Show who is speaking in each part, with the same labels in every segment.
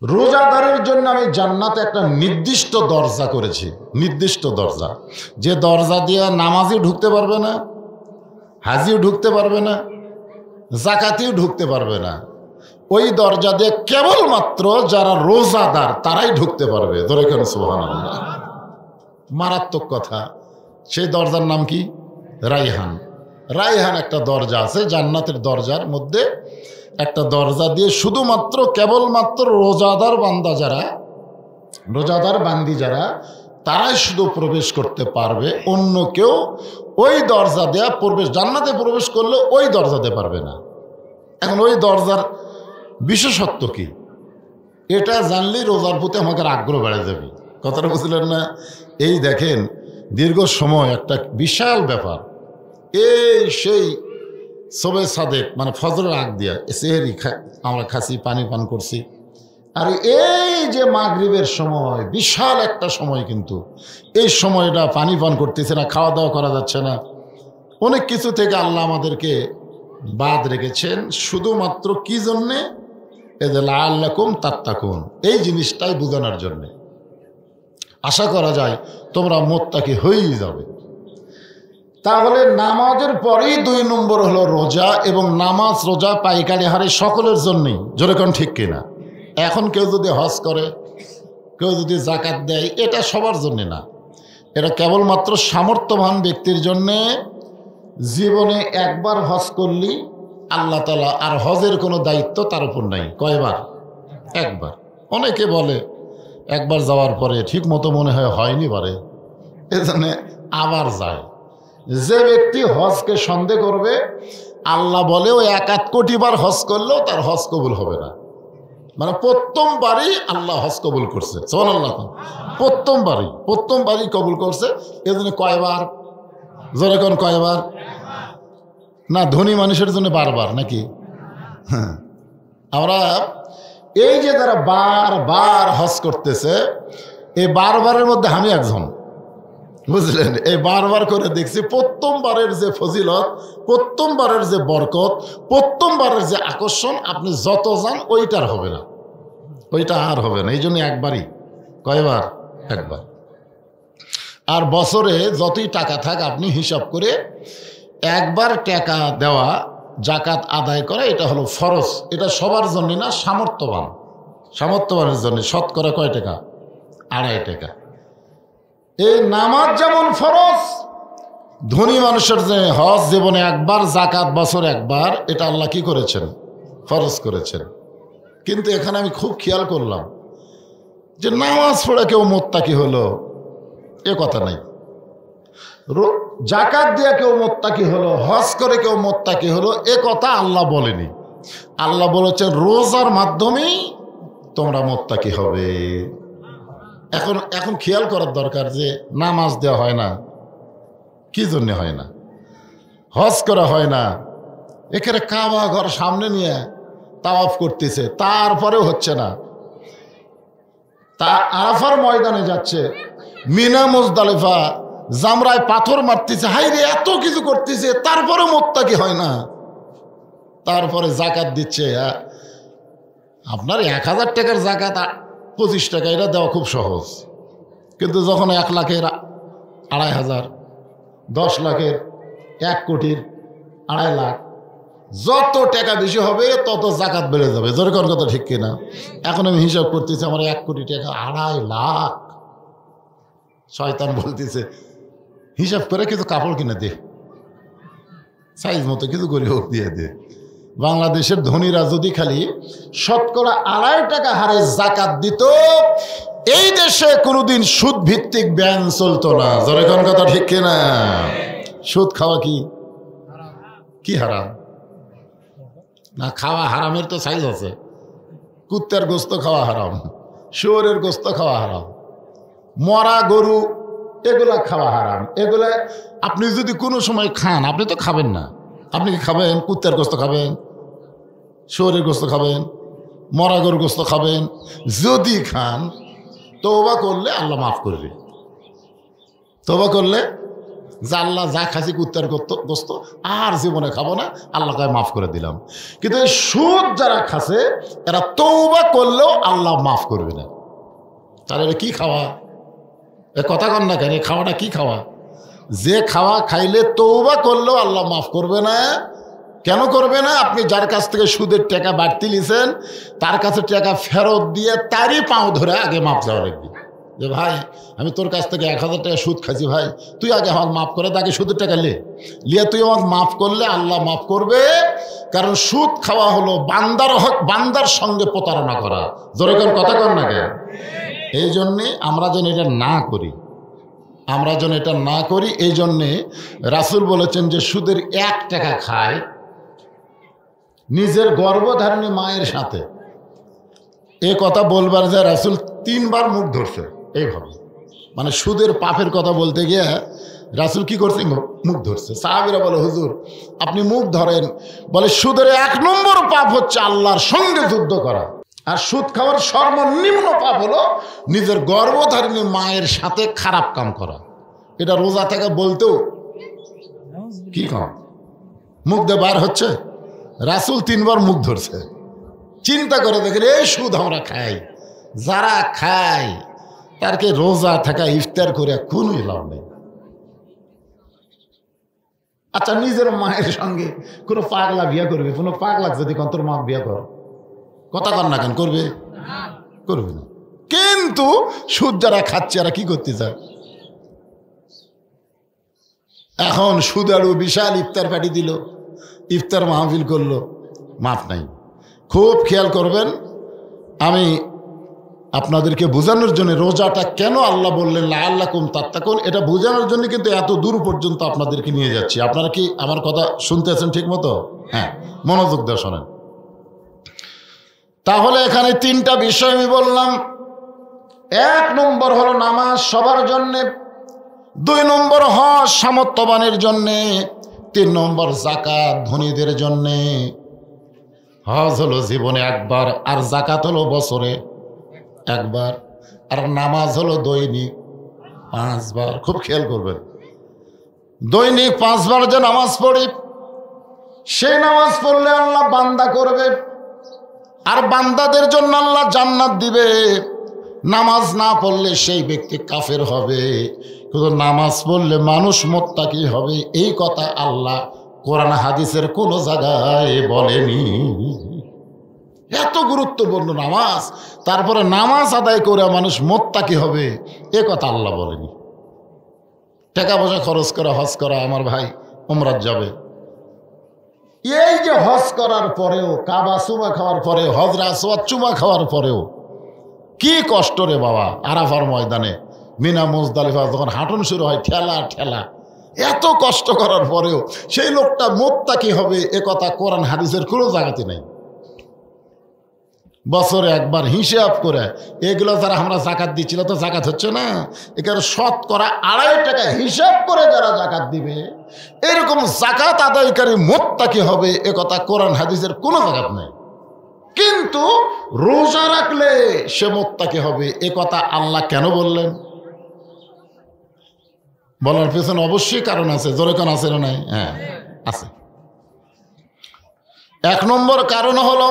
Speaker 1: রোজাদারের জন্য আমি জান্নাতে একটা নির্দিষ্ট দরজা করেছি, নির্দিষ্ট দরজা, যে দরজা দিয়ে নামাজিও ঢুকতে পারবে না, হাজিও ঢুকতে পারবে না, জাকাতিও ঢুকতে পারবে না। ওই দরজা দিয়ে কেবলমাত্র যারা রোজাদার তারাই ঢুকতে পারবে। ধরে কেন সুবহানাল্লাহ, মারাত্মক কথা। সেই দরজার নাম কি? রাইহান। রাইহান একটা দরজা আছে জান্নাতের দরজার মধ্যে, একটা দরজা দিয়ে শুধুমাত্র কেবলমাত্র রোজাদার বান্দা যারা, রোজাদার বান্দি যারা, তারাই শুধু প্রবেশ করতে পারবে। অন্য কেউ ওই দরজা দেয়া প্রবেশ, জান্নাতে প্রবেশ করলে ওই দরজা দিয়ে পারবে না। এখন ওই দরজার বিশেষত্ব কি, এটা জানলেই রোজার প্রতি আমাদের আগ্রহ বেড়ে যাবে। কথাটা বুঝলেন না? এই দেখেন, দীর্ঘ সময় একটা বিশাল ব্যাপার, এই সেই সবে সাদেক মানে ফজরের আগ দিয়া সেহেরি আমরা খাসি, পানি পান করছি, আর এই যে মাগরিবের সময় বিশাল একটা সময়, কিন্তু এই সময়টা পানি পান করতেছে না, খাওয়া দাওয়া করা যাচ্ছে না, অনেক কিছু থেকে আল্লাহ আমাদেরকে বাদ রেখেছেন শুধুমাত্র কি জন্যে? এদের লাআল্লাকুম তাত্তাকুন, এই জিনিসটাই বোঝানোর জন্যে। আশা করা যায় তোমরা মুত্তাকি হয়েই যাবে। তাহলে নামাজের পরেই 2 নম্বর হলো রোজা, এবং নামাজ রোজা পাইকারি হারে সকলের জন্যই। যেরকম ঠিক কিনা? এখন কেউ যদি হজ করে, কেউ যদি জাকাত দেয়, এটা সবার জন্যে না, এটা কেবলমাত্র সামর্থ্যবান ব্যক্তির জন্যে। জীবনে একবার হজ করলি আল্লাহ তাআলা, আর হজের কোনো দায়িত্ব তার উপর নাই। কয়বার? একবার। অনেকে বলে একবার যাওয়ার পরে ঠিক মতো মনে হয় হয়নি পারে, এজন্য আবার যায়। যে ব্যক্তি হজকে সন্দেহ করবে, আল্লাহ বলে ও 1 কোটি বার হজ করলেও তার হজ কবুল হবে না। মানে প্রথমবারই আল্লাহ হজ কবুল করছে, সুবহানাল্লাহ। প্রথমবারই কবুল করছে। এজন্য কয়বার? যেরকম কয়বার না, ধনী মানুষের জন্য বারবার নাকি? হ্যাঁ, আমরা এই যে যারা বারবার হজ করতেছে, এই বারবারের মধ্যে আমি একজন, বুঝলেন? এই বারবার করে দেখছি প্রথমবারের যে ফজিলত, প্রথমবারের যে বরকত, প্রথমবারের যে আকর্ষণ, আপনি যত যান ওইটার হবে না, ওইটা আর হবে না। এই জন্য একবারই। কয়বার? একবার। আর বছরে যতই টাকা থাক আপনি হিসাব করে একবার টাকা দেওয়া, জাকাত আদায় করা, এটা হলো ফরজ। এটা সবার জন্য না, সামর্থ্যবানের জন্য। শতকরা কয় টাকা? 2.5 টাকা। এই নামাজ যেমন ফরজ, ধনী মানুষের যে হজ জীবনে একবার, জাকাত বছর একবার, এটা আল্লাহ কি করেছেন? ফরজ করেছেন। কিন্তু এখানে আমি খুব খেয়াল করলাম যে নামাজ পড়ে কেউ মুত্তাকি হলো, এ কথা নাই। জাকাত দিয়ে কেউ মুত্তাকি হলো, হজ করে কেউ মুত্তাকি হলো, এ কথা আল্লাহ বলেনি। আল্লাহ বলেছেন রোজার মাধ্যমেই তোমরা মুত্তাকি হবে। এখন খেয়াল করার দরকার যে নামাজ দেওয়া হয় না, কি জন্য হয় না? হজ করা হয় না, এখানে কাবা ঘর সামনে নিয়ে তাওয়াফ করতেছে, তারপরেও হচ্ছে না। তা আরাফার ময়দানে যাচ্ছে, মিনা মুজদালিফা জামরায় পাথর মারতেছে, হাই রে এত কিছু করতেছে, তারপরে মুত্তাকি হয় না। তারপরে জাকাত দিচ্ছে, আপনার 1000 টাকার জাকাত 25 টাকা, এটা দেওয়া খুব সহজ। কিন্তু যখন 1 লাখের 2.5 10 লাখের 1 কোটির 2.5 লাখ, যত টাকা বেশি হবে তত জাকাত বেড়ে যাবে। যেরকম কথা ঠিক কিনা? এখন আমি হিসাব করতেছি, আমার 1 কোটি টাকা 2.5 লাখ। শয়তান বলতেছে হিসাব করে কিছু কাপড় কিনে দে, সাইজ মতো কিছু গরিব দিয়ে দে। বাংলাদেশের ধনীরা যদি খালি শতকরা 2.5 টাকা হারে জাকাত দিত, এই দেশে কোনোদিন সুদ ভিত্তিক ব্যাংক চলতো না। যেরকম কথা ঠিক কিনা? সুদ খাওয়া কি হারাম না? খাওয়া হারামের তো সাইজ আছে। কুত্তার গোস্ত খাওয়া হারাম, শুয়োরের গোস্ত খাওয়া হারাম, মরা গরু এগুলা খাওয়া হারাম। এগুলা আপনি যদি কোনো সময় খান, আপনি তো খাবেন না। আপনি কি খাবেন? কুত্তার গোস্ত খাবেন, শুয়োরের গোস্ত খাবেন, মরা গরুর গোস্ত খাবেন। যদি খান, তওবা করলে আল্লাহ মাফ করবে। তওবা করলে যে আল্লাহ যা খাসি কুত্তার গোস্ত আর জীবনে খাবো না, আল্লাহকে মাফ করে দিলাম। কিন্তু এই সুদ যারা খাচ্ছে এরা তওবা করলেও আল্লাহ মাফ করবে না। তাহলে এটা কি খাওয়া? এ কথা কন না কেন? এই খাওয়াটা কি খাওয়া? যে খাওয়া খাইলে তওবা করলেও আল্লাহ মাফ করবে না। কেন করবে না? আপনি যার কাছ থেকে সুদের টাকা বাড়তি নিছেন তার কাছে টাকা ফেরত দিয়ে তারই পাও ধরে আগে মাফ চাওয়া লাগবে, যে ভাই আমি তোর কাছ থেকে 1000 টাকা সুদ খাইছি, ভাই তুই আগে আমার মাফ করে তাকে সুদের টাকা লিয়া তুই আমাকে মাফ করলে আল্লাহ মাফ করবে। কারণ সুদ খাওয়া হলো বান্দার হক, বান্দার সঙ্গে প্রতারণা করা। জোরে কোন কথা কন না কেন? এই জন্যে আমরা যেন এটা না করি, আমরা যেন এটা না করি। এই জন্যে রাসূল বলেছেন যে সুদের 1 টাকা খায় নিজের গর্ভধারিণী মায়ের সাথে। এ কথা বলবার যে রাসূল 3 বার মুখ ধরছে এইভাবে, মানে সুদের পাপের কথা বলতে গিয়ে রাসূল কি করছে? মুখ ধরছে। সাহাবীরা বলে হুজুর আপনি মুখ ধরেন। বলে সুদের 1 নম্বর পাপ হচ্ছে আল্লাহর সঙ্গে যুদ্ধ করা, আর সুদ খাওয়ার সর্বনিম্ন পাপ হলো নিজের গর্ভধারিণী মায়ের সাথে খারাপ কাম করা। এটা রোজা থেকে বলতেও কি কম মুখ দিয়ে বার হচ্ছে। রাসূল 3 বার মুখ ধরছে। চিন্তা করে দেখেন এই সুদ আমরা খাই, যারা খায় তারকে রোজা থাকা ইফতার করে কোনো লাভ নেই। আচ্ছা নিজের মায়ের সঙ্গে কোনো পাগলা বিয়া করবে? কোনো পাগলা যদি তোর মা বিয়া কর, কথা কর না কেন? করবে? করবে না। কিন্তু সুদ যারা খাচ্ছে এরা কি করতে চায়? এখন সুদারু বিশাল ইফতার পার্টি দিল, ইফতার মাহফিল করলো, মাফ নাই। খুব খেয়াল করবেন, আমি আপনাদেরকে বোঝানোর জন্য রোজাটা কেন আল্লাহ বললেন লাআল্লাকুম তাত্তাকুন, এটা বোঝানোর জন্য কিন্তু এত দূর পর্যন্ত আপনাদেরকে নিয়ে যাচ্ছি। আপনারা কি আমার কথা শুনতেছেন ঠিক মতো? হ্যাঁ, মনোযোগ দিয়ে শোনেন। তাহলে এখানে 3টা বিষয় আমি বললাম। 1 নম্বর হলো নামাজ সবার জন্যে, 2 নম্বর হজ সামর্থ্যবানের জন্যে, 3 নম্বর যাকাত ধনীদের জন্যে। হজ হলো জীবনে একবার, আর যাকাত হলো বছরে একবার, আর নামাজ হলো দৈনিক 5 বার। খুব খেয়াল করবেন, দৈনিক 5 বার যে নামাজ পড়ি, সেই নামাজ পড়লে আল্লাহ বান্দা করবে, আর বান্দাদের জন্য আল্লাহ জান্নাত দিবে। নামাজ না পড়লে সেই ব্যক্তি কাফের হবে, কিন্তু নামাজ পড়লে মানুষ মুত্তাকি হবে। এই কথা আল্লাহ কোরআন হাদিসের কোনো জায়গায় বলেনি। এত গুরুত্বপূর্ণ নামাজ, তারপরে নামাজ আদায় করে মানুষ মুত্তাকি হবে, এ কথা আল্লাহ বলেনি। টাকা পয়সা খরচ করা, হজ করা, আমার ভাই উমরাত যাবে, এই যে হজ করার পরেও, কাবা চুমা খাওয়ার পরে, হজরা আসওয়াদ চুমা খাওয়ার পরেও কি কষ্ট রে বাবা। আরাফার ময়দানে মিনা মুজদালিফা যখন হাঁটন শুরু হয়, ঠেলা ঠেলা, এত কষ্ট করার পরেও সেই লোকটা মুত্তাকি হবে, এ কথা কোরআন হাদিসের কোনো জায়গাতে নেই। বছরে একবার হিসাব করে, এগুলো যারা আমরা জাকাত দিচ্ছিল তো জাকাত হচ্ছে না, এখানে শতকরা 2.5 টাকা হিসাব করে যারা জাকাত দিবে, এরকম জাকাত আদায়কারী মুত্তাকি হবে, এ কথা কোরআন হাদিসের কোনো জাকাত নেই। কিন্তু রোজা রাখলে সে মুত্তাকি হবে, এ কথা আল্লাহ কেন বললেন? বলার পেছনে অবশ্যই কারণ আছে। জোরে কারণ আছে না নাই? হ্যাঁ আছে। 1 নম্বর কারণ হলো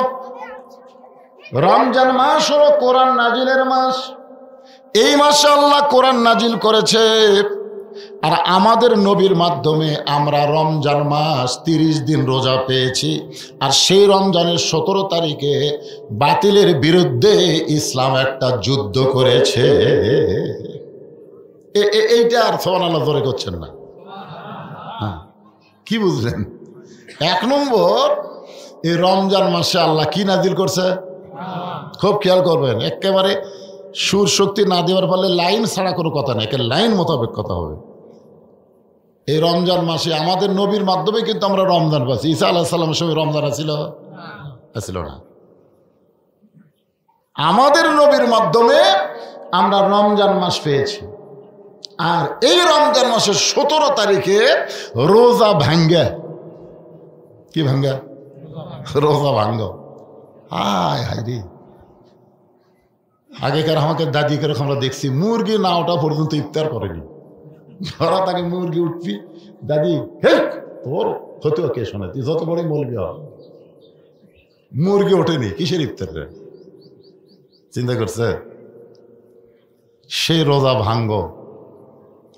Speaker 1: রমজান মাস হলো কোরআন নাজিলের মাস। এই মাসে আল্লাহ কোরআন নাজিল করেছে, আর আমাদের নবীর মাধ্যমে আমরা রমজান মাস 30 দিন রোজা পেয়েছি। আর সেই রমজানের 17 তারিখে বাতিলের বিরুদ্ধে ইসলাম একটা যুদ্ধ করেছে। এইটা আর সুবহানাল্লাহ জোরে করছেন না? হ্যাঁ, কি বুঝলেন? 1 নম্বর, এই রমজান মাসে আল্লাহ কি নাজিল করছে? খুব খেয়াল করবেন, একেবারে সুর শক্তি না দেওয়ার ফলে লাইন ছাড়া কোনো কথা নেই, লাইন মোতাবেক কথা হবে। এই রমজান মাসে আমাদের নবীর মাধ্যমে কিন্তু আমরা রমজান পাচ্ছি। ঈসা আলাইহিস সালামের সময় রমজান ছিল না? আমাদের নবীর মাধ্যমে আমরা রমজান মাস পেয়েছি। আর এই রমজান মাসের 17 তারিখে রোজা ভাঙ্গা, কি ভাঙ্গা? রোজা ভাঙ্গ। হায় হায় রে, আগেকার আমাকে দাদিকে আমরা দেখছি মুরগি না ওটা পর্যন্ত ইফতার করেনি। ধরা তাকে মুরগি উঠবি, দাদি হে তোর হতেও কে শোনে, তুই যত বড়ই বলবি। মুরগি ওঠেনি, কিসের ইফতার রে? চিন্তা করছে? সেই রোজা ভাঙ্গ,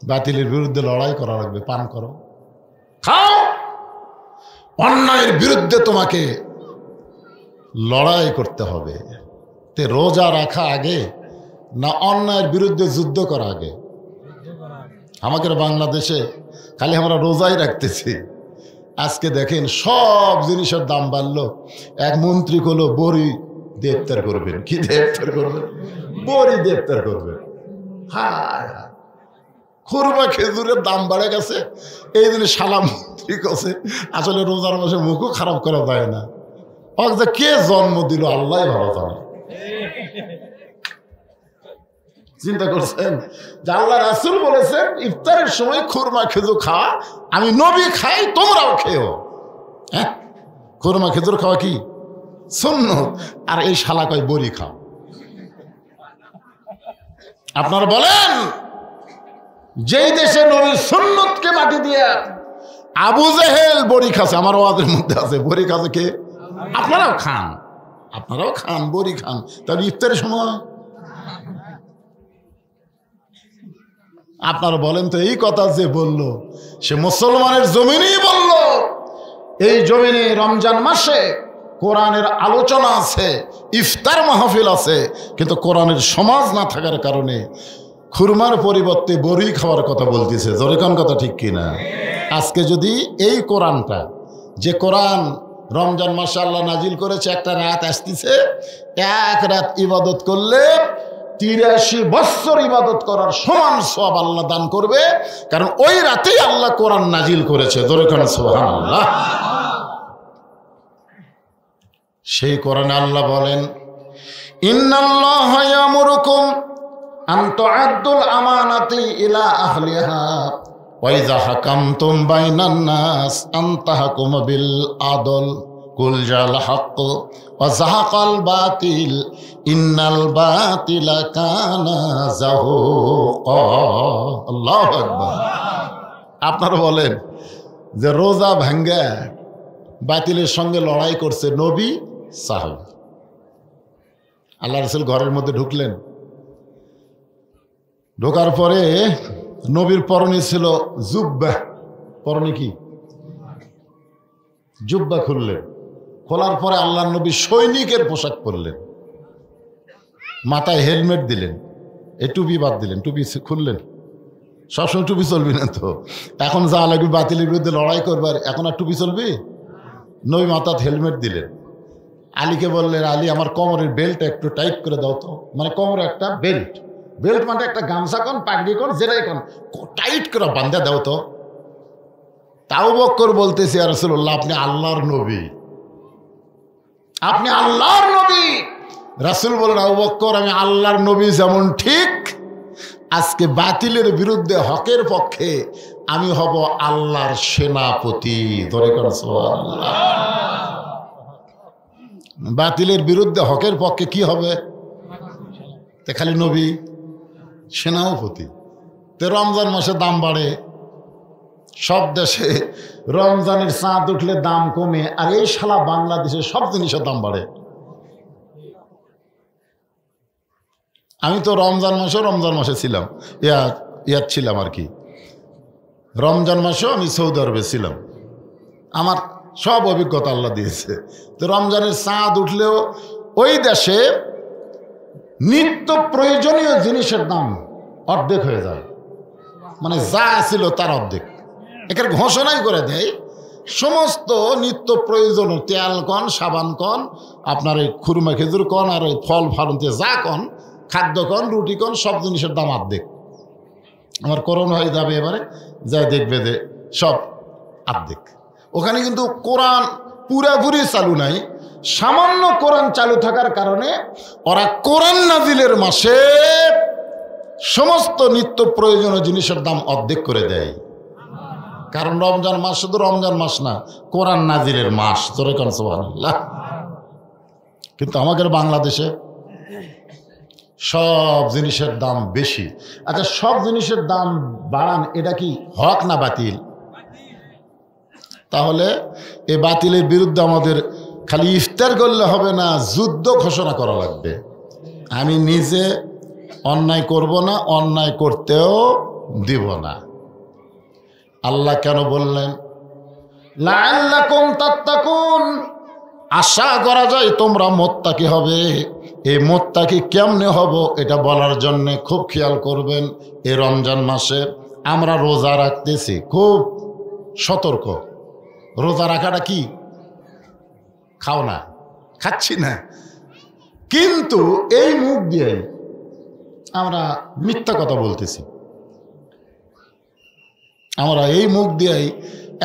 Speaker 1: বাতিলের বিরুদ্ধে লড়াই করা লাগবে। পান করো, খাও, অন্যায়ের বিরুদ্ধে তোমাকে লড়াই করতে হবে। তে রোজা রাখা আগে না অন্যায়ের বিরুদ্ধে যুদ্ধ করা আগে? আমাদের বাংলাদেশে খালি আমরা রোজাই রাখতেছি। আজকে দেখেন সব জিনিসের দাম বাড়লো। এক মন্ত্রী হলো বড়ি দিয়ে ইফতার করবেন। কি দিয়ে ইফতার করবেন? বড়ি দিয়ে ইফতার করবেন। হায় খুরমা খেজুরের দাম বেড়ে গেছে। এই দিনে শালা মন্ত্রী কাছে আসলে রোজার মাসে মুখও খারাপ করা যায় না। যে কে জন্ম দিল আল্লাহ ভালো জানে। চিন্তা করছেন যে আল্লাহ রাসূল বলেছেন ইফতারের সময় খুরমা খেজুর খাওয়া, আমি নবী খাই, তোমরাও খেও। হ্যাঁ, খুরমা খেজুর খাওয়া কি সুন্নত, আর এই শালা কয় বড়ি খাও। আপনারা বলেন যেই দেশে নবীর সুন্নতকে মাটি দিয়ে আবু জেহেল বড়ি খাচ্ছে, আমার ওয়াজের মধ্যে আছে বড়ি খাচ্ছে কে? আপনারাও খান, আপনারাও খান, বড়ি খান, তাহলে ইফতারের সময় আপনারা বলেন তো এই কথা যে বলল সে মুসলমানের জমিনেই বলল। এই জমিনে রমজান মাসে কোরআনের আলোচনা আছে, ইফতার মাহফিল আছে, কিন্তু কোরআনের সমাজ না থাকার কারণে খুরমার পরিবর্তে বড়ি খাওয়ার কথা বলতেছে। জোরেকান কথা ঠিক কিনা? আজকে যদি এই কোরআনটা, যে কোরআন রমজান মাসে আল্লাহ নাজিল করেছে, একটা রাত আসতেছে, এক রাত ইবাদত করলে 83 বছর ইবাদত করার সমান সওয়াব আল্লাহ দান করবে, কারণ ওই রাতেই আল্লাহ কোরআন নাজিল করেছে। জোরেকান সুবহানাল্লাহ। সেই কোরআনে আল্লাহ বলেন ইন্নাল্লাহা ইয়ামুরুকুম আন তুআদ্দুল আমানাতি ইলা আহলিহা ওয়া ইযা হাকামতুম বাইনান নাস আন তাহকুমু বিল আদল কুল জাল হক ওয়া যাহাকাল বাতিল ইন্নাল বাতিলা কানা যাহুকা। আল্লাহু আকবার। আপনারা বলেন যে রোজা ভাঙ্গা বাতিলের সঙ্গে লড়াই করছে নবী সাহাবী। আল্লাহ রাসূল ঘরের মধ্যে ঢুকলেন, ঢোকার পরে নবীর পরনে ছিল জুব্বা। পরনে কি? জুব্বা খুললেন। খোলার পরে আল্লাহ নবী সৈনিকের পোশাক পরলেন, মাথায় হেলমেট দিলেন, এই টুপি বাদ দিলেন, টুপি খুললেন। সবসময় টুপি চলবি না তো, এখন যা লাগবে বাতিলের বিরুদ্ধে লড়াই করবার, এখন আর টুপি চলবি? নবী মাথায় হেলমেট দিলেন। আলীকে বললেন, আলী আমার কোমরের বেল্টটা একটু টাইট করে দাও তো। মানে কোমরে একটা বেল্ট, বেল্ট মানে একটা গামছা কোন পাগড়ি কোন যেটাই কোন টাইট করে বান্ধা দাও তো। তাও বক্কর বলতেছি ইয়া রাসূলুল্লাহ আপনি আল্লাহর নবী, আপনি আল্লাহর নবী। রাসূল বলেন আবু বক্কর আমি আল্লাহর নবী যেমন ঠিক, আজকে বাতিলের বিরুদ্ধে হকের পক্ষে আমি হব আল্লাহর সেনাপতি। ধরে কর সুবহানাল্লাহ। বাতিলের বিরুদ্ধে হকের পক্ষে কি হবে? তে খালি নবী সেনাপতি। তে রমজান মাসে দাম বাড়ে, সব দেশে রমজানের চাঁদ উঠলে দাম কমে, আর এই শালা বাংলাদেশে সব জিনিসের দাম বাড়ে। আমি তো রমজান মাসে ছিলাম, ইয়ার ছিলাম আর কি। রমজান মাসেও আমি সৌদি আরবে ছিলাম, আমার সব অভিজ্ঞতা আল্লাহ দিয়েছে। তো রমজানের চাঁদ উঠলেও ওই দেশে নিত্য প্রয়োজনীয় জিনিসের দাম অর্ধেক হয়ে যায়, মানে যা ছিল তার অর্ধেক। এখানে ঘোষণাই করে দেয় সমস্ত নিত্য প্রয়োজন, তেল কন, সাবান কন, আপনার এই খুরমা খেজুর কন, আর ওই ফল ফালতে যা কন, খাদ্য কন, রুটি কন, সব জিনিসের দাম অর্ধেক। আমার করোনা হয়ে যাবে এবারে, যা দেখবে যে সব অর্ধেক। ওখানে কিন্তু কোরআন পুরাপুরি চালু নাই, সামান্য কোরআন চালু থাকার কারণে ওরা কোরআন নাজিলের মাসে সমস্ত নিত্য প্রয়োজনীয় জিনিসের দাম অর্ধেক করে দেয়। কারণ রমজান মাস শুধু রমজান মাস না, কোরআন নাজিলের মাস। জোরে কোন সুবহানাল্লাহ। কিন্তু আমাদের বাংলাদেশে সব জিনিসের দাম বেশি। আচ্ছা, সব জিনিসের দাম বাড়ান, এটা কি হক না বাতিল? তাহলে এই বাতিলের বিরুদ্ধে আমাদের খালি ইফতার করলে হবে না, যুদ্ধ ঘোষণা করা লাগবে। আমি নিজে অন্যায় করব না, অন্যায় করতেও দিব না। আল্লাহ কেন বললেন লাআল্লাকুম তাত্তাকুন? আশা করা যায় তোমরা মুত্তাকি হবে। এই মুত্তাকি কেমনে হব এটা বলার জন্য খুব খেয়াল করবেন। এই রমজান মাসে আমরা রোজা রাখতেছি, খুব সতর্ক। রোজা রাখাটা কি? খাও না, খাচ্ছি না, কিন্তু এই মুখ দিয়ে আমরা মিথ্যা কথা বলতেছি। আমরা এই মুখ দিয়েই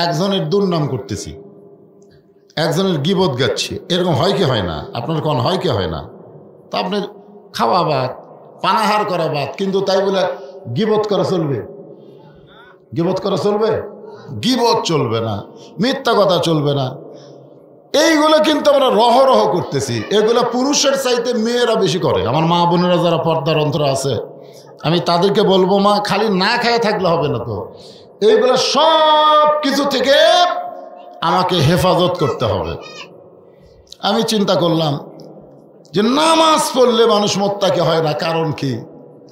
Speaker 1: একজনের দুর্নাম করতেছি, একজনের গীবত গাচ্ছি। এরকম হয় কি হয় না? আপনার কোন হয় কি হয় না? তা আপনার খাওয়া বাদ, পানাহার করা বাদ, কিন্তু তাই বলে গীবত করা চলবে? গীবত করা চলবে? গীবত চলবে না, মিথ্যা কথা চলবে না। এইগুলো কিন্তু আমরা রহরহ করতেছি। এগুলো পুরুষের চাইতে মেয়েরা বেশি করে। আমার মা বোনেরা যারা পর্দার অন্তর আছে, আমি তাদেরকে বলবো, মা খালি না খেয়ে থাকলে হবে না, তো এইগুলো সব কিছু থেকে আমাকে হেফাজত করতে হবে। আমি চিন্তা করলাম যে নামাজ পড়লে মানুষ মুত্তাকি হয় না, কারণ কি?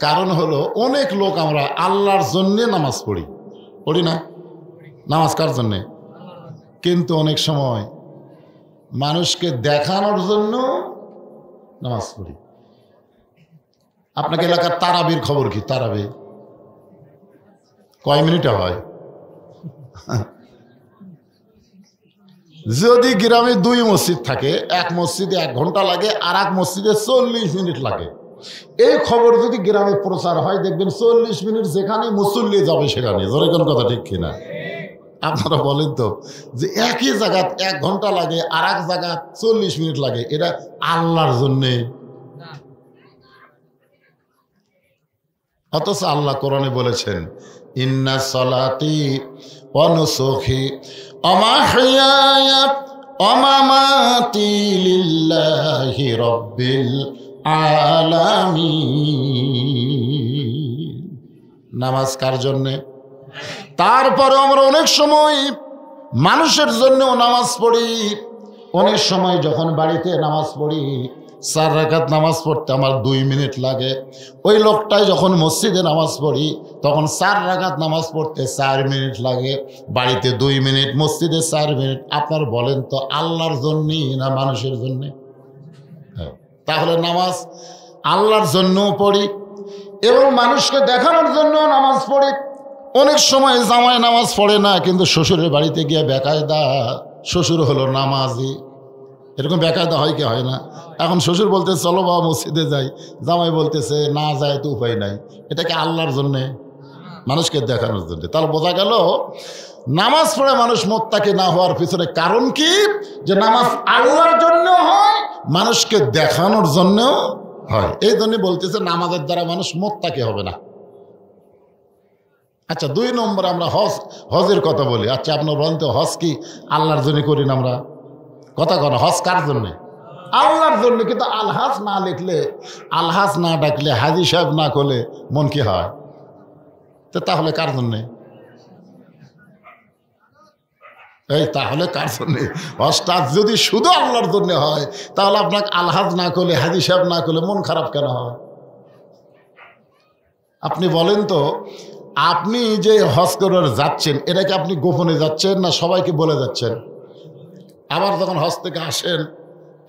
Speaker 1: কারণ হলো অনেক লোক আমরা আল্লাহর জন্যে নামাজ পড়ি না। নামাজ কার জন্যে? কিন্তু অনেক সময় মানুষকে দেখানোর জন্য নামাজ পড়ি। আপনাকে এলাকার তারাবির খবর কি? তারাবি কয় মিনিটে হয়? যদি গ্রামে 2 মসজিদ থাকে, এক মসজিদে 1 ঘন্টা লাগে, আর এক মসজিদে 40 মিনিট লাগে। এই খবর যদি গ্রামে প্রচার হয়, দেখবেন 40 মিনিট যেখানে মুসল্লি যাবে সেখানে। জোরে কোন কথা ঠিক কিনা? আপনারা বলেন তো, যে একই জায়গা 1 ঘন্টা লাগে, আর এক জায়গা 40 মিনিট লাগে, এটা আল্লাহর জন্যে। অথচ আল্লাহ কোরআনে বলেছেন, ইন্না সলাতি ওয়া নুসুকি ওয়া মাহইয়ায়া ওয়া মামাতি লিল্লাহি রাব্বিল আলামিন। নামাজ কার জন্যে? তারপরে আমরা অনেক সময় মানুষের জন্যও নামাজ পড়ি। অনেক সময় যখন বাড়িতে নামাজ পড়ি, 4 রাকাত নামাজ পড়তে আমার 2 মিনিট লাগে। ওই লোকটাই যখন মসজিদে নামাজ পড়ি, তখন 4 রাকাত নামাজ পড়তে 4 মিনিট লাগে। বাড়িতে 2 মিনিট, মসজিদে 4 মিনিট। আপনার বলেন তো, আল্লাহর জন্যই না মানুষের জন্যে? তাহলে নামাজ আল্লাহর জন্যও পড়ি এবং মানুষকে দেখানোর জন্য নামাজ পড়ি। অনেক সময় জামাই নামাজ পড়ে না, কিন্তু শ্বশুরের বাড়িতে গিয়ে বেকায়দা, শ্বশুর হলো নামাজি। এরকম বেকায়দা হয় কি হয় না? এখন শ্বশুর বলতে চলো বাবা মসজিদে যাই, জামাই বলতেছে না যায় তো উপায় নাই। এটা কি আল্লাহর জন্যে? মানুষকে দেখানোর জন্য। তাহলে বোঝা গেল নামাজ পড়ে মানুষ মুত্তাকি না হওয়ার পিছনে কারণ কি? যে নামাজ আল্লাহর জন্য হয়, মানুষকে দেখানোর জন্যও হয়। এই জন্যই বলতেছে নামাজের দ্বারা মানুষ মুত্তাকি হবে না। আচ্ছা, 2 নম্বর আমরা হজের কথা বলি। আচ্ছা, আপনার বলেন তো, হজ কি আল্লাহর জন্য করি না আমরা? কথা কন, হজ কার জন্যে? আল্লাহর জন্য। কিন্তু আলহাজ না লিখলে, আলহাজ না ডাকলে, হাজি সাহেব না করলে মন কি হয়? তো তাহলে কার জন্যে? এই তাহলে কার জন্যে? হজটা যদি শুধু আল্লাহর জন্য হয়, তাহলে আপনাকে আলহাজ না করলে, হাজি সাহেব না করলে মন খারাপ কেন হয়? আপনি বলেন তো, আপনি যে হজ করে যাচ্ছেন, এটা কি আপনি গোপনে যাচ্ছেন না সবাইকে বলে যাচ্ছেন? আবার যখন হজ থেকে আসেন,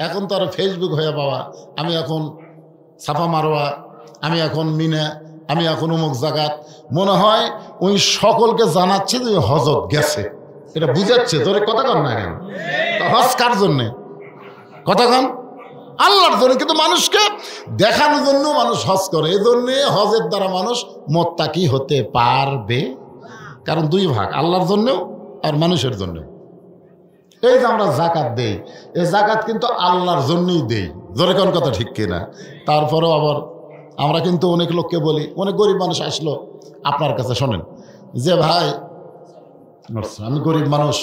Speaker 1: এখন তো আর ফেসবুক হয়ে বাবা, আমি এখন ছাপা মারোয়া, আমি এখন মিনা, আমি এখন অমুক জায়গাত, মনে হয় ওই সকলকে জানাচ্ছে যে হজত গেছে। এটা বুঝাচ্ছে। তোর কথা কন না কেন? হজ কার জন্যে? কথা কন, আল্লাহর জন্য। কিন্তু মানুষকে দেখানোর জন্য মানুষ হজ করে। এই জন্যে হজের দ্বারা মানুষ মুত্তাকি হতে পারবে। কারণ 2 ভাগ, আল্লাহর জন্যও আর মানুষের জন্যও। এই যে আমরা জাকাত দেই, এই জাকাত কিন্তু আল্লাহর জন্যই দেই। জোরে কোন কথা ঠিক কিনা? তারপরেও আবার আমরা কিন্তু অনেক লোককে বলি, অনেক গরিব মানুষ আসলো আপনার কাছে, শোনেন যে ভাই আমি গরিব মানুষ,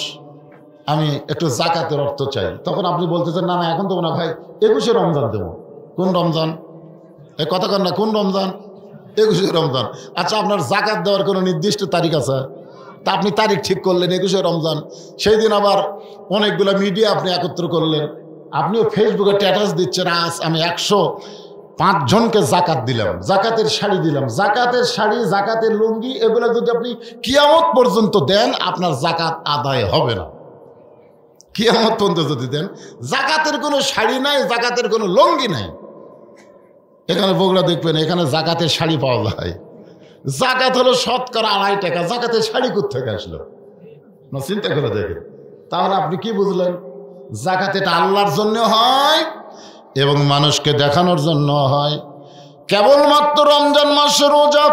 Speaker 1: আমি একটু জাকাতের অর্থ চাই। তখন আপনি বলতেছেন না না এখন দেবো না ভাই, 21শে রমজান দেবো। কোন রমজান? এই কথা কন না, কোন রমজান? 21শে রমজান। আচ্ছা, আপনার জাকাত দেওয়ার কোনো নির্দিষ্ট তারিখ আছে? তা আপনি তারিখ ঠিক করলেন 21শে রমজান, সেই দিন আবার অনেকগুলো মিডিয়া আপনি একত্র করলেন, আপনিও ফেসবুকে স্ট্যাটাস দিচ্ছেন, আজ আমি 105 জনকে জাকাত দিলাম, জাকাতের শাড়ি দিলাম। জাকাতের শাড়ি, জাকাতের লুঙ্গি, এগুলো যদি আপনি কিয়ামত পর্যন্ত দেন, আপনার জাকাত আদায় হবে না। কিয়ামত পর্যন্ত যদি দেন, জাকাতের কোনো শাড়ি নাই, জাকাতের কোনো লুঙ্গি নাই। এখানে বগুড়া দেখবেন, এখানে জাকাতের শাড়ি পাওয়া যায়। জাকাত হলো শতকরা 2.5 টাকা, জাকাতের শাড়ি কোত্থেকে আসলো? না, চিন্তা করে দেখেন। তাহলে আপনি কি বুঝলেন? জাকাত এটা আল্লাহর জন্য হয় এবং মানুষকে দেখানোর জন্য হয়। কেবলমাত্র রমজান মাসের রোজা,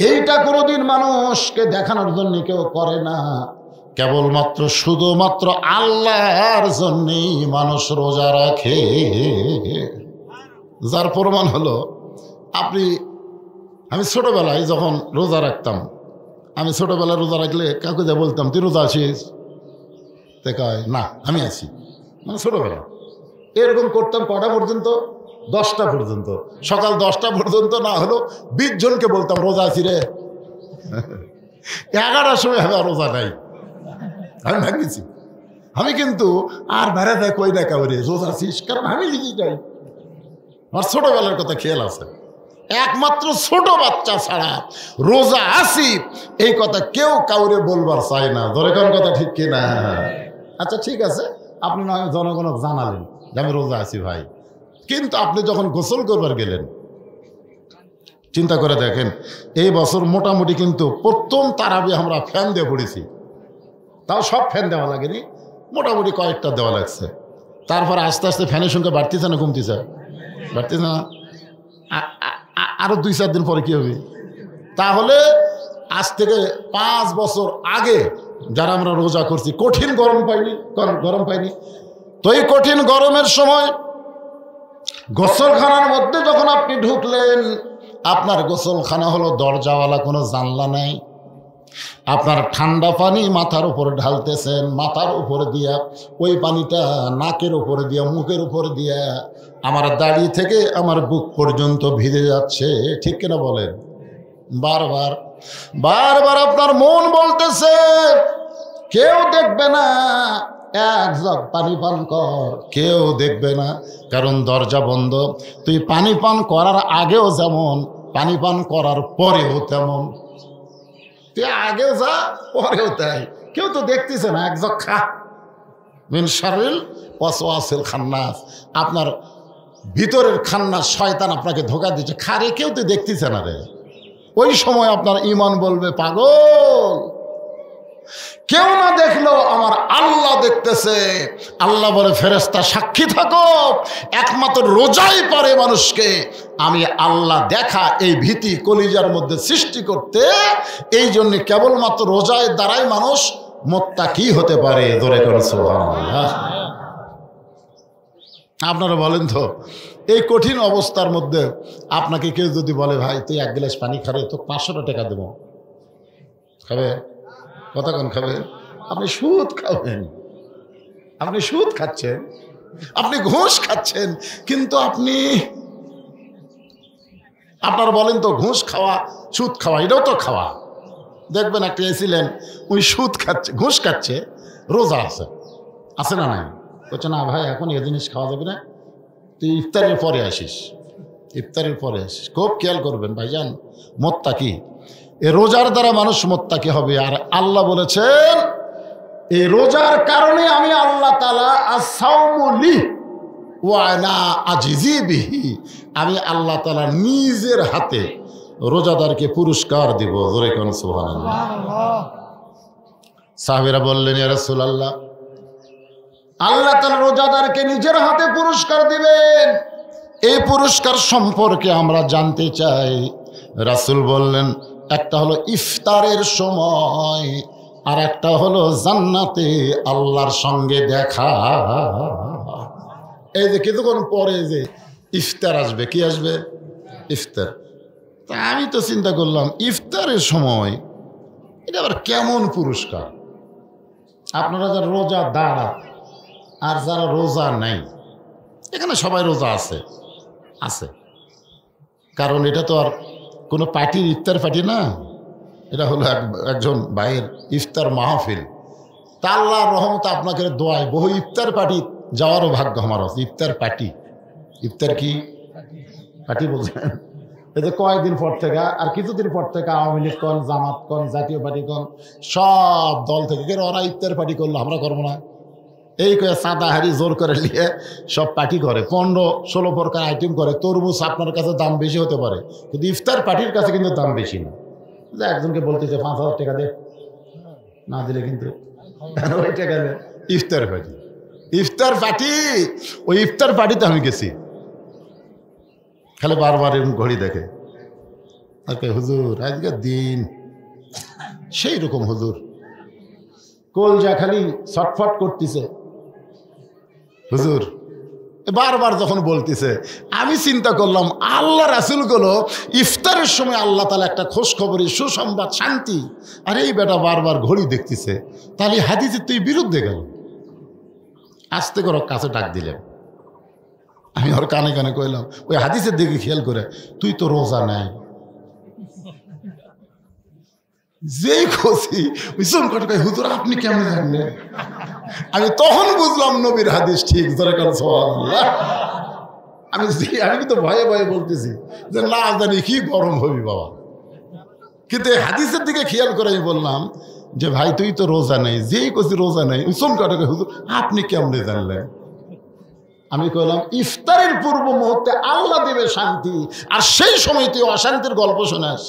Speaker 1: এইটা কোনোদিন মানুষকে দেখানোর জন্য কেউ করে না। কেবলমাত্র শুধুমাত্র আল্লাহর জন্যই মানুষ রোজা রাখে। যার প্রমাণ হলো, আমি ছোটবেলায় যখন রোজা রাখতাম, আমি ছোটবেলায় রোজা রাখলে কাউকে যা বলতাম, তুই রোজা আছিস? কয় না, আমি আছি। মানে ছোটবেলা এরকম করতাম। কটা পর্যন্ত? 10টা পর্যন্ত। সকাল 10টা পর্যন্ত না হলো 20 জনকে বলতাম রোজা আছি রে। 11টার সময় আমি আর রোজা নাই, আমি ভাঙিয়েছি। আমি কিন্তু আর বেড়া দেয় কই না কাউরে রোজা আছিস, কারণ আমি লিখি যাই। আমার ছোটবেলার কথা খেয়াল আছে। একমাত্র ছোট বাচ্চা ছাড়া রোজা আছি এই কথা কেউ কাউরে বলবার চায় না। ধরে কোন কথা ঠিক কিনা? আচ্ছা ঠিক আছে, আপনি নয় জনগণকে জানালেন যে আমি রোজা আছি ভাই, কিন্তু আপনি যখন গোসল করবার গেলেন, চিন্তা করে দেখেন, এই বছর মোটামুটি কিন্তু প্রথম তারাবি আমরা ফ্যান দিয়ে পড়েছি। তাও সব ফ্যান দেওয়া লাগেনি, মোটামুটি কয়েকটা দেওয়া লাগছে। তারপর আস্তে আস্তে ফ্যানের সংখ্যা বাড়তেছে না কমতেছে? বাড়তেছে না? আরো 2-4 দিন পরে কি হবে? তাহলে আজ থেকে 5 বছর আগে যারা আমরা রোজা করছি, কঠিন গরম পাইনি। তো এই কঠিন গরমের সময় গোসলখানার মধ্যে যখন আপনি ঢুকলেন, আপনার গোসলখানা হলো দরজাওয়ালা, কোনো জানলা নাই। আপনার ঠান্ডা পানি মাথার উপরে ঢালতেছেন, মাথার উপরে দিয়া ওই পানিটা নাকের উপরে দিয়া, মুখের উপরে দিয়া আমার দাড়ি থেকে আমার বুক পর্যন্ত ভিজে যাচ্ছে। ঠিক কিনা বলেন? বারবার বারবার আপনার মন বলতেছে কেউ দেখবে না, এক জগ পানি পান কর, কেউ দেখবে না, কারণ দরজা বন্ধ। তুই পানি পান করার আগেও যেমন, পানি পান করার পরেও তেমন। তুই আগেও যা, পরেও তাই, কেউ তো দেখতেছে না। এক জগ খা। মিন শাররিল ওয়াসওয়াসিল খান্নাস, আপনার ভিতরের খান্নাস শয়তান আপনাকে ধোঁকা দিচ্ছে, খারে কেউ তো দেখতেছে না রে। ওই সময় আপনার ঈমান বলবে পাগল, কেউ না দেখলেও আমার আল্লাহ দেখতেছে। আল্লাহ বলে ফেরেশতা সাক্ষী থাকো, একমাত্র রোজাই পারে মানুষকে আমি আল্লাহ দেখা এই ভীতি কলিজার মধ্যে সৃষ্টি করতে। এই জন্য কেবলমাত্র রোজায় দ্বারাই মানুষ মুত্তাকি হতে পারে। ধরে করে সুবহানাল্লাহ। আপনারা বলেন তো, এই কঠিন অবস্থার মধ্যে আপনাকে কেউ যদি বলে ভাই তুই 1 গ্লাস পানি খাবে, তো 500 টাকা দেবো, খাবে? কতক্ষণ খাবেন? আপনি সুদ খাবেন, আপনি সুদ খাচ্ছেন, আপনি ঘুষ খাচ্ছেন। কিন্তু আপনারা বলেন তো, ঘুষ খাওয়া সুদ খাওয়া এটাও তো খাওয়া। দেখবেন একটা এসিলেন, উনি সুদ খাচ্ছে, ঘুষ খাচ্ছে, রোজা আছে না নাই? বলছে না ভাই এখন এ জিনিস খাওয়া যাবে না, তুই ইফতারের পরে আসিস, ইফতারের পরে আসিস। খুব খেয়াল করবেন ভাইজান, মুত্তাকি, এ রোজার দ্বারা মানুষ মুত্তাকি হবে। আর আল্লাহ বলেছেন এই রোজার কারণে আমি আল্লাহ তাআলা আস-সাওমু লি ওয়া আনা আজিজি বিহি, আমি আল্লাহ তাআলা নিজের হাতে রোজাদারকে পুরস্কার দিব। জোরে কোন সুবহানাল্লাহ। সাহাবীরা বললেন ইয়া রাসূলুল্লাহ, আল্লাহ তাআলা রোজাদারকে নিজের হাতে পুরস্কার দিবেন, এই পুরস্কার সম্পর্কে আমরা জানতে চাই। রাসূল বললেন একটা হলো ইফতারের সময়, আর একটা হলো জান্নাতে আল্লাহর সঙ্গে দেখা। এই যে কিছুক্ষণ পরে যে ইফতার আসবে, কি আসবে? ইফতার। তা আমি তো চিন্তা করলাম ইফতারের সময় এটা আবার কেমন পুরস্কার? আপনারা যারা রোজা দাঁড়া আর যারা রোজা নাই, এখানে সবাই রোজা আছে, কারণ এটা তো আর কোনো পার্টির ইফতার পার্টি না, এটা হলো একজন ভাইয়ের ইফতার মাহফিল। তা আল্লাহর রহমতে আপনাকে দোয়ায় বহু ইফতার পার্টি যাওয়ারও ভাগ্য আমার আছে। ইফতার পার্টি, ইফতার কি পার্টি বলছেন, এতে কয়েকদিন পর থেকে আর কিছুদিন পর থেকে আওয়ামী লীগ কন, জামাত কন, জাতীয় পার্টি কন, সব দল থেকে ওরা ইফতার পার্টি করলো, আমরা করবো না। এই করে চাঁদা হারি জোর করে নিয়ে সব পার্টি করে, 15-16 প্রকার আইটেম করে। তরমুজ আপনার কাছে দাম বেশি হতে পারে, কিন্তু ইফতার পার্টির কাছে কিন্তু দাম বেশি না। যে একজনকে বলতেছে 5,000 টাকা দে, না দিলে কিন্তু ওই টাকা দে। ইফতার পার্টি, ইফতার পার্টি, ওই ইফতার পার্টিতে আমি গেছি। খালি বারবার এরকম ঘড়ি দেখে, হুজুর আজকে দিন সেই রকম, হুজুর কলজা খালি ছটফট করতেছে। হুজুর বারবার যখন বলতেছে, আমি চিন্তা করলাম আল্লাহ রাসূলগুলো ইফতারের সময় আল্লাহ তাআলা একটা খোঁজ খবরের সুসংবাদ, শান্তি, আর এই বেটা বারবার ঘড়ি দেখতেছে, তাহলে হাদিসের তুই বিরুদ্ধে গেল। আস্তে করে কাছে ডাক দিলেন, আমি ওর কানে কানে কইলাম, ওই হাদিসের দিকে খেয়াল করে, তুই তো রোজা নাই। যেই খুশি ওই সংকটকে, হুজুর আপনি কেমন জানলেন? আমি তখন বুঝলাম নবীর হাদিস ঠিক। আমি কিন্তু ভয়ে ভয়ে বলতেছি যে না জানি কি গরম হবি বাবা, কিন্তু হাদিসের দিকে খেয়াল করে আমি বললাম যে ভাই তুই তো রোজা নেই। যেই খুশি রোজা নেই, ওই সংকটকে, হুজুর আপনি কেমনে জানলেন? আমি কইলাম ইফতারের পূর্ব মুহূর্তে আল্লাহ দেবে শান্তি, আর সেই সময় তুই অশান্তির গল্প শোনাস,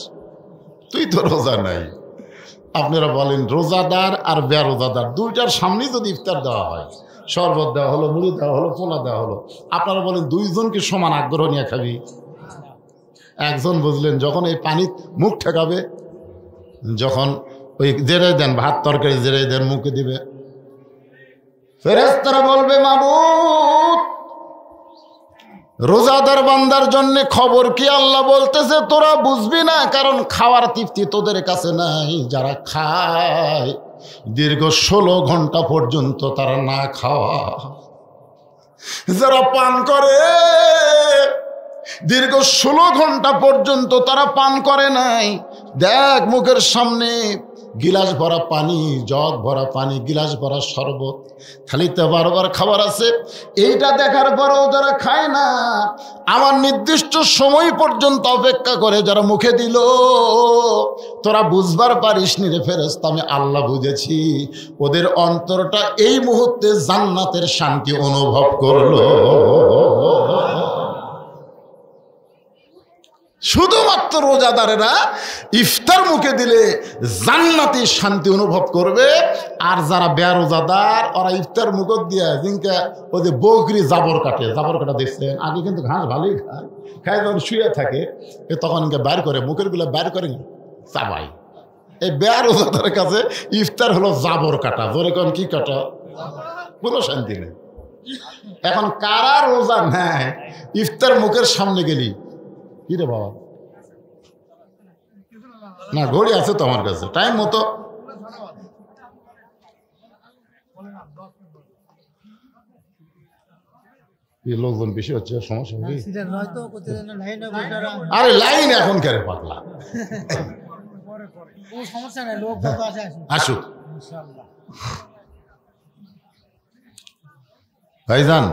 Speaker 1: তুই তো রোজা নাই। আপনারা বলেন রোজাদার আর বেরোজাদার দুইটার সামনেই যদি ইফতার দেওয়া হয়, শরবত দেওয়া হলো, মুড়ি দেওয়া হলো, পোলা দেওয়া হলো, আপনারা বলেন দুইজনকে সমান আগ্রহ নিয়ে খাবি? একজন বুঝলেন যখন এই পানি মুখ ঠেকাবে, যখন ওই জেরে দেন ভাত তরকারি জেরে দেন মুখে দিবে, ফেরেশতারা বলবে মাবুদ রোজাদার বান্দার জন্য খবর কি? আল্লাহ বলতেছে তোরা বুঝবি না, কারণ খাওয়ার তৃপ্তি তোদের কাছে নাই। যারা খায় দীর্ঘ 16 ঘন্টা পর্যন্ত তারা না খাওয়া, যারা পান করে দীর্ঘ 16 ঘন্টা পর্যন্ত তারা পান করে নাই। দেখ মুখের সামনে গিলাস ভরা পানি, জগ ভরা পানি, গিলাস ভরা শরবত, খালিতে বারবার খাবার আছে। এইটা দেখার পরেও যারা খায় না, আমার নির্দিষ্ট সময় পর্যন্ত অপেক্ষা করে যারা মুখে দিল, তোরা বুঝবার পারিস নি রে ফেরেশতা, আমি আল্লাহ বুঝেছি। ওদের অন্তরটা এই মুহূর্তে জান্নাতের শান্তি অনুভব করলো। শুধুমাত্র রোজাদারেরা ইফতার মুখে দিলে জান্নাতি শান্তি অনুভব করবে, আর যারা বেরোজাদার ওরা ইফতার মুখ দিয়ে জিনকা ওদের বকরি জাবর কাটে। জাবর কাটা দেখছেন? আগে কিন্তু ঘাস ভালোই খায়, খায় যখন শুয়ে থাকে তখন বাইর করে, মুখের গুলো বাইর করে চাবাই। এই বেরোজাদারের কাছে ইফতার হলো জাবর কাটা। জোরে কোন কি কাটা? কোনো শান্তি নেই। এখন কারা রোজা নেয় ইফতার মুখের সামনে গেলি, কি রে বাবা? না ঘড়ি আছে তো আমার কাছে, টাইম মতো। লোকজন বেশি হচ্ছে, সমস্যা নেই। আরে লাইন এখন কেন পাতলা, আসুক ভাইজান।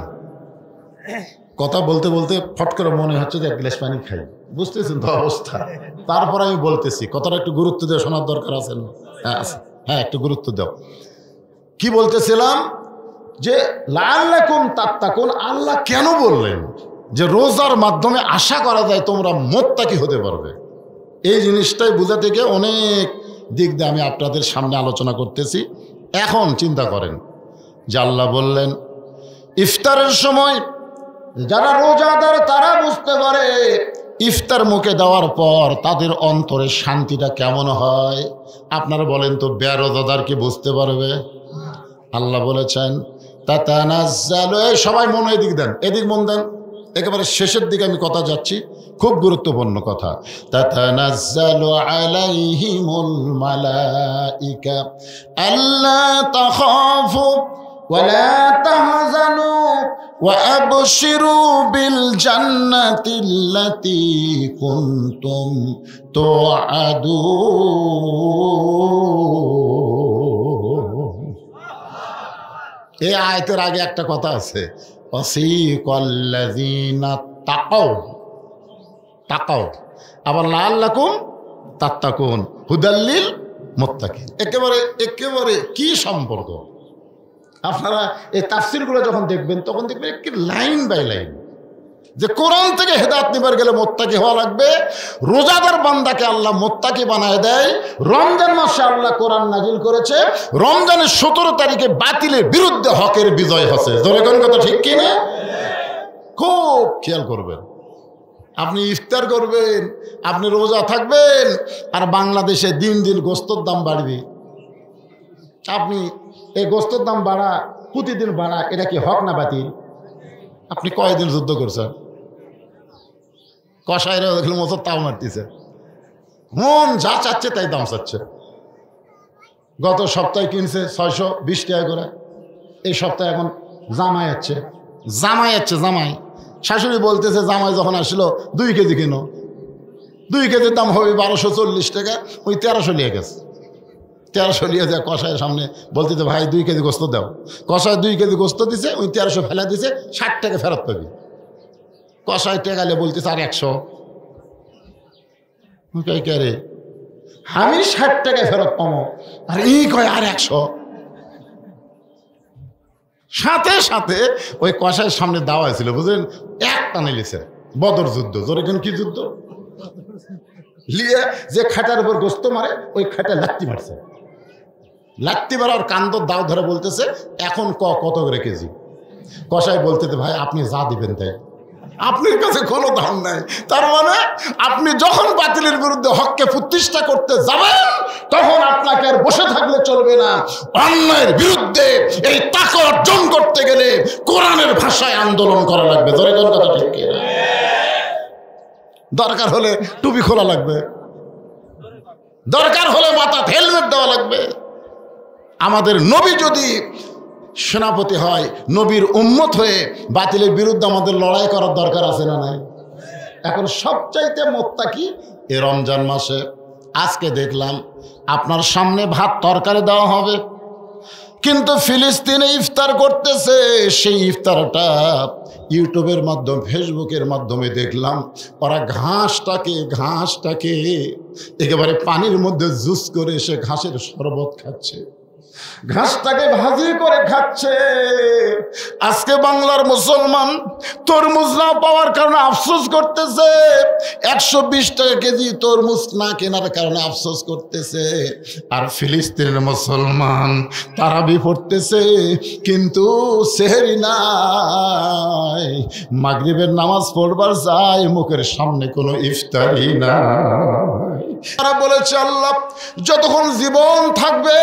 Speaker 1: কথা বলতে বলতে ফট করে মনে হচ্ছে যে এক গ্লাস পানি খাই, বুঝতেছেন তো অবস্থা। তারপর আমি বলতেছি, কথাটা একটু গুরুত্ব দিয়ে শোনার দরকার আছে না? হ্যাঁ একটু গুরুত্ব দাও। কি বলতেছিলাম যে লাআল্লাকুম তাত্তাকুন, আল্লাহ কেন বললেন যে রোজার মাধ্যমে আশা করা যায় তোমরা মুত্তাকি হতে পারবে। এই জিনিসটাই বোঝাতে গিয়ে অনেক দিক দিয়ে আমি আপনাদের সামনে আলোচনা করতেছি। এখন চিন্তা করেন যে আল্লাহ বললেন ইফতারের সময় যারা রোজাদার তারা বুঝতে পারে ইফতার মুখে দেওয়ার পর তাদের অন্তরে শান্তিটা কেমন হয়। আপনারা বলেন তো বেরোজাদার কি বুঝতে পারবে? আল্লাহ বলেছেন তাতানাজ্জালু, সবাই মন এদিক দেন, এদিক মন দেন, একেবারে শেষের দিকে আমি কথা যাচ্ছি, খুব গুরুত্বপূর্ণ কথা। তাতানাজ্জালু আলাইহিমুল মালাইকা আল্লা তাখাফু ওয়ালা তাহজানু ওয়া আবশিরু বিল জান্নাতিল্লাতী কুনতুম তুআদুন। এই আয়াতের আগে একটা কথা আছে, ওয়াসিকাল্লাযীনা তাকাও, তাকাও আবার লাআল্লাকুম তাত্তাকুন হুদাল্লিল মুত্তাকিন। একেবারে একেবারে কি সম্পর্ক! আপনারা এই তাফসিরগুলো যখন দেখবেন তখন দেখবেন একটি লাইন বাই লাইন যে কোরআন থেকে হেদায়েত নিবার গেলে মুত্তাকি হওয়া লাগবে। রোজাদার বান্দাকে আল্লাহ মুত্তাকি বানায় দেয়। রমজান মাসে আল্লাহ কোরআন নাজিল করেছে, রমজানের 17 তারিখে বাতিলের বিরুদ্ধে হকের বিজয় হচ্ছে। জোরে কোন কথা ঠিক কিনা? খুব খেয়াল করবেন। আপনি ইফতার করবেন, আপনি রোজা থাকবেন, আর বাংলাদেশে দিন দিন গোস্তর দাম বাড়বে। আপনি এই গোস্তর দাম বাড়া, প্রতিদিন বাড়া, এটা কি হক না বাতিল? আপনি কয়দিন যুদ্ধ করছেন? কষাইরা দেখলে মতো তাও মারতেছে, মন যা চাচ্ছে তাই দাম চাচ্ছে। গত সপ্তাহে কিনছে 620 টাকা করে, এই সপ্তাহে এখন জামাই যাচ্ছে, জামাই শাশুড়ি বলতেছে জামাই যখন আসলো 2 কেজি কিনো, 2 কেজির দাম হবে 1240 টাকা, ওই 1300 নিয়ে গেছে। 1300 নিয়ে যায় কষায়ের সামনে, বলতেছে ভাই 2 কেজি গোস্ত দাও। কষায় 2 কেজি গোস্ত দিছে, ওই 1300 ফেলা দিছে, 60 টাকা ফেরত পাবি। কষায় টেকালে বলতেছে আর 100। কে রে, আমি 60 টাকায় ফেরত পাবো, আর এই কয় আর 100। সাথে সাথে ওই কষায়ের সামনে দাওয়া ছিল, বুঝলেন, একটা নিলেছে বদর যুদ্ধ। জোরে কি যুদ্ধ? লিয়ে যে খাটার উপর গোস্ত মারে, ওই খাটা লাত্তি মারছে। লাত্তি মারার কান্দ দাও ধরে বলতেছে এখন কত করে কেজি? কষাই বলতেছে ভাই আপনি যা দিবেন তাই, আপনার কাছে কোনো দাম নাই। তার মানে আপনি যখন বাতিলের বিরুদ্ধে হককে প্রতিষ্ঠা করতে যাবেন, তখন আপনাকে আর বসে থাকলে চলবে না। অন্যায়ের বিরুদ্ধে এই তাকওয়া অর্জন করতে গেলে কোরআনের ভাষায় আন্দোলন করা লাগবে। ধরে কোন কথা ঠিক কিনা? দরকার হলে টুপি খোলা লাগবে, দরকার হলে মাথা হেলমেট দেওয়া লাগবে। আমাদের নবী যদি সেনাপতি হয়, নবীর উম্মত হয়ে বাতিলের বিরুদ্ধে আমাদের লড়াই করার দরকার আছে না নাই? এখন সবচাইতে মুত্তাকি এই রমজান মাসে। আজকে দেখলাম আপনার সামনে ভাত তরকারি দেওয়া হবে, কিন্তু ফিলিস্তিনে ইফতার করতেছে। সেই ইফতারটা ইউটিউবের মাধ্যমে, ফেসবুকের মাধ্যমে দেখলাম, ওরা ঘাসটাকে একেবারে পানির মধ্যে জুস করে সে ঘাসের শরবত খাচ্ছে, ঘাসটাকে ভাজি করে খাচ্ছে। আজকে বাংলার মুসলমান তরমুজ না পাওয়ার কারণে আফসোস করতেছে, 120 টাকা কেজি তরমুজ না কেনার কারণে আফসোস করতেছে। আর ফিলিস্তিনের মুসলমান তারাবি পড়তেছে, কিন্তু সেহরি নাই, মাগরিবের নামাজ পড়বার যায়, মুখের সামনে কোনো ইফতারি নাই। তারা বলেছে আল্লাহ যতক্ষণ জীবন থাকবে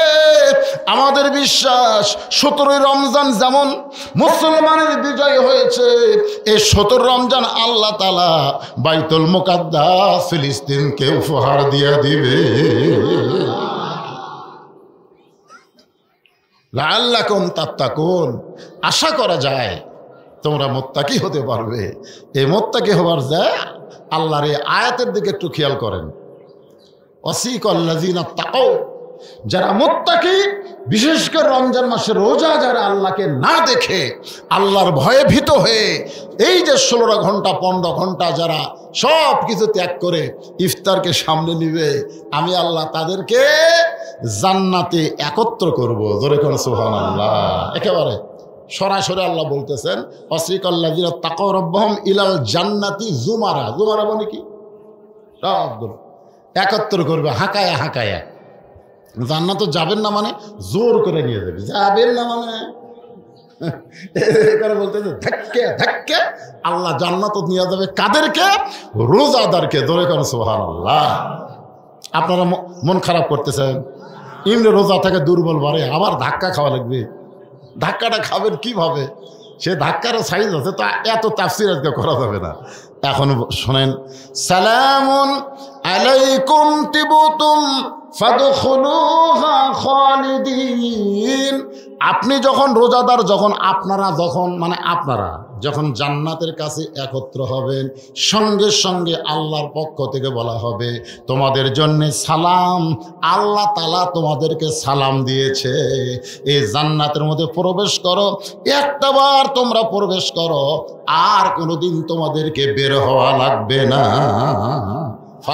Speaker 1: আমাদের বিশ্বাস 17 রমজান যেমন মুসলমানের বিজয় হয়েছে, এই 17 রমজান আল্লাহ তাআলা বাইতুল মুকাদ্দাস ফিলিস্তিনকে উপহার দিয়ে দিবে। লাআল্লাকুম তাত্তাকুন, আশা করা যায় তোমরা মুত্তাকি হতে পারবে। এই মুত্তাকি হবার যায় আল্লাহর এই আয়াতের দিকে একটু খেয়াল করেন। ওয়াসিকাল্লাযীনা তাকাও, যারা মুত্তাকি, বিশেষ করে রমজান মাসে রোজা যারা আল্লাহকে না দেখে আল্লাহর ভয়ে ভীত হয়ে এই যে 16 ঘন্টা 15 ঘন্টা যারা সব কিছু ত্যাগ করে ইফতারকে সামনে নিবে, আমি আল্লাহ তাদেরকে জান্নাতে একত্র করব। জোরে কোন সুবহানাল্লাহ। একেবারে সরাসরি আল্লাহ বলতেছেন ওয়াসিকাল্লাযীনা তাকাও রাব্বাহুম ইলাল জান্নাতি জুমারা। জুমারা মানে কি? সবগুলো একত্র করবে, হাঁকায়া হাঁকায়া। জান্নাত যাবেন না মানে জোর করে নিয়ে যাবে, যাবেন না মানে বলতেছে ধাক্কে ধাক্কে আল্লাহ জান্নাত নিয়ে যাবে। কাদেরকে? রোজাদারকে। ধরে করেন সুবহানাল্লাহ। আপনারা মন খারাপ করতেছেন, এমনি রোজা থেকে দুর্বল বাড়ে, আবার ধাক্কা খাওয়া লাগবে। ধাক্কাটা খাবেন কিভাবে? সে ধাক্কার সাইজ আছে, তো এত তাফসীর আজকে করা যাবে না। এখন শোনেন, সালামুন আলাইকুম তিবতুম ফাদখুলুহা খালিদিন আপনি যখন রোজাদার, যখন আপনারা যখন জান্নাতের কাছে একত্র হবেন, সঙ্গে সঙ্গে আল্লাহর পক্ষ থেকে বলা হবে তোমাদের জন্য সালাম, আল্লাহ তাআলা তোমাদেরকে সালাম দিয়েছে, এই জান্নাতের মধ্যে প্রবেশ করো। একটাবার তোমরা প্রবেশ করো, আর কোনোদিন তোমাদেরকে বের হওয়া লাগবে না।